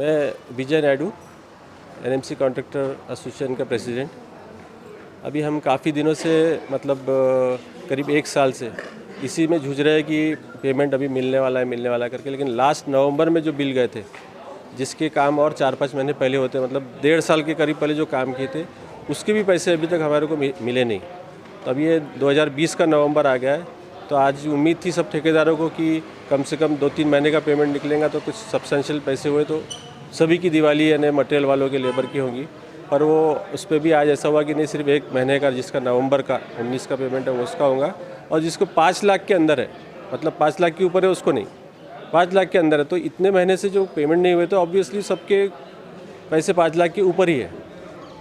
मैं विजय Naidu, NMC contractor association का president. अभी हम काफ़ी दिनों से मतलब करीब 1 साल से इसी में जूझ रहे हैं कि पेमेंट अभी मिलने वाला है करके, लेकिन लास्ट नवंबर में जो बिल गए थे, जिसके काम और 4-5 महीने पहले होते, मतलब 1.5 साल के करीब पहले जो काम किए थे, उसके भी पैसे अभी तक हमारे को मिले नहीं। तो अभी ये 2020 का नवंबर आ गया है, तो आज उम्मीद थी सब ठेकेदारों को कि कम से कम 2-3 महीने का पेमेंट निकलेगा तो कुछ सब्सटेंशियल पैसे हुए तो सभी की दिवाली यानी मटेरियल वालों के लेबर की होंगी। पर वो उस पर भी आज ऐसा हुआ कि नहीं, सिर्फ 1 महीने का जिसका नवंबर का 19 का पेमेंट है वो उसका होगा, और जिसको 5 लाख के अंदर है, मतलब 5 लाख के ऊपर है उसको नहीं, 5 लाख के अंदर है। तो इतने महीने से जो पेमेंट नहीं हुए तो ऑब्वियसली सबके पैसे 5 लाख के ऊपर ही है,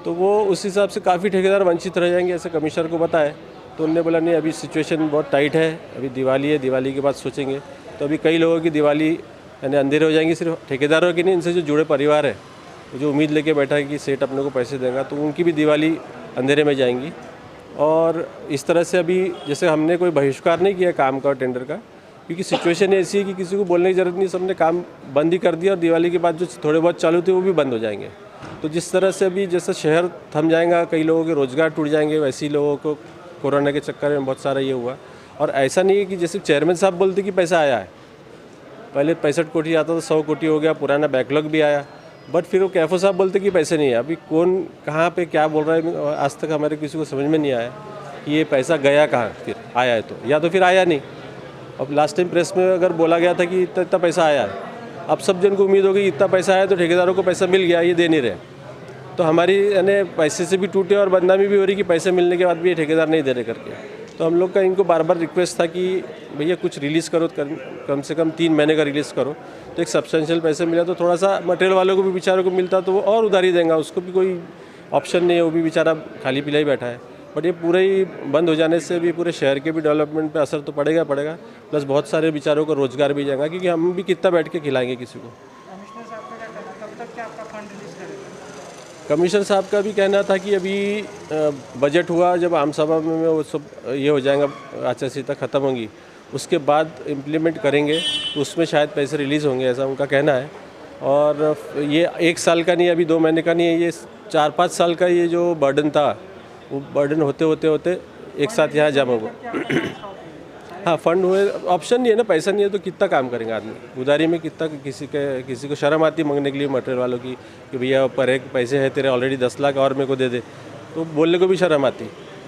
तो वो उस हिसाब से काफ़ी ठेकेदार वंचित रह जाएंगे, ऐसे कमिश्नर को बताया। तो उन्होंने बोला नहीं, अभी सिचुएशन बहुत टाइट है, अभी दिवाली है, दिवाली के बाद सोचेंगे। तो अभी कई लोगों की दिवाली यानी अंधेरे हो जाएंगी, सिर्फ ठेकेदारों की नहीं, इनसे जो जुड़े परिवार है, जो उम्मीद लेके बैठा है कि सेठ अपने को पैसे देगा, तो उनकी भी दिवाली अंधेरे में जाएंगी। और इस तरह से अभी जैसे हमने कोई बहिष्कार नहीं किया काम का, टेंडर का, क्योंकि सिचुएशन ऐसी है कि किसी को बोलने की ज़रूरत नहीं, सबने काम बंद ही कर दिया, और दिवाली के बाद जो थोड़े बहुत चालू थे वो भी बंद हो जाएंगे। तो जिस तरह से अभी जैसे शहर थम जाएगा, कई लोगों के रोज़गार टूट जाएंगे, वैसे ही लोगों को कोरोना के चक्कर में बहुत सारा ये हुआ। और ऐसा नहीं है कि जैसे चेयरमैन साहब बोलते कि पैसा आया है, पहले 65 कोटी आता था, 100 कोटी हो गया, पुराना बैकलॉग भी आया, बट फिर वो कैफो साहब बोलते कि पैसे नहीं है। अभी कौन कहाँ पे क्या बोल रहा है, आज तक हमारे किसी को समझ में नहीं आया कि ये पैसा गया कहाँ, फिर आया है तो, या तो फिर आया नहीं। अब लास्ट टाइम प्रेस में अगर बोला गया था कि इतना इतना पैसा आया है, अब सब जन को उम्मीद होगी इतना पैसा आया तो ठेकेदारों को पैसा मिल गया, ये दे नहीं रहे। तो हमारी यानी पैसे से भी टूटे और बदनामी भी हो रही कि पैसे मिलने के बाद भी ये ठेकेदार नहीं दे रहे करके। तो हम लोग का इनको बार बार रिक्वेस्ट था कि भैया कुछ रिलीज़ करो, कम से कम 3 महीने का रिलीज़ करो, तो एक सब्सटेंशियल पैसे मिला तो थोड़ा सा मटेरियल वालों को भी बेचारों को मिलता तो वो और उधारी देंगे, उसको भी कोई ऑप्शन नहीं है, वो भी बेचारा खाली पीला ही बैठा है। बट ये पूरे ही बंद हो जाने से भी पूरे शहर के भी डेवलपमेंट पे असर तो पड़ेगा, प्लस बहुत सारे बेचारों को रोज़गार भी जाएगा, क्योंकि हम भी कितना बैठ के खिलाएंगे किसी को। कमिश्नर साहब का क्या कहना, कब तक क्या आपका फंड रिलीज करेगा? कमिश्नर साहब का भी कहना था कि अभी बजट हुआ, जब आम सभा में वो सब ये हो जाएगा, आचार संहिता ख़त्म होगी, उसके बाद इम्प्लीमेंट करेंगे तो उसमें शायद पैसे रिलीज़ होंगे, ऐसा उनका कहना है। और ये 1 साल का नहीं, अभी 2 महीने का नहीं है, ये 4-5 साल का ये जो बर्डन था, वो बर्डन होते होते होते एक साथ यहाँ जमा हुआ। हाँ, फंड हुए, ऑप्शन नहीं है ना, पैसा नहीं है तो कितना काम करेंगे आदमी उधारी में, कितना किसी को शर्म आती मांगने के लिए मटेरियल वालों की कि भैया पर एक पैसे हैं तेरे ऑलरेडी 10 लाख और मेरे को दे दे, तो बोलने को भी शर्म आती।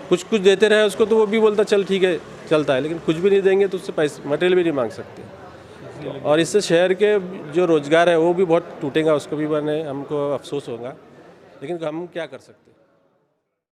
कुछ देते रहे उसको तो वो भी बोलता चल ठीक है चलता है, लेकिन कुछ भी नहीं देंगे तो उससे पैसे मटेरियल भी नहीं मांग सकते। और इससे शहर के जो रोज़गार है वो भी बहुत टूटेगा, उसको भी हमको अफसोस होगा, लेकिन हम क्या कर सकते हैं।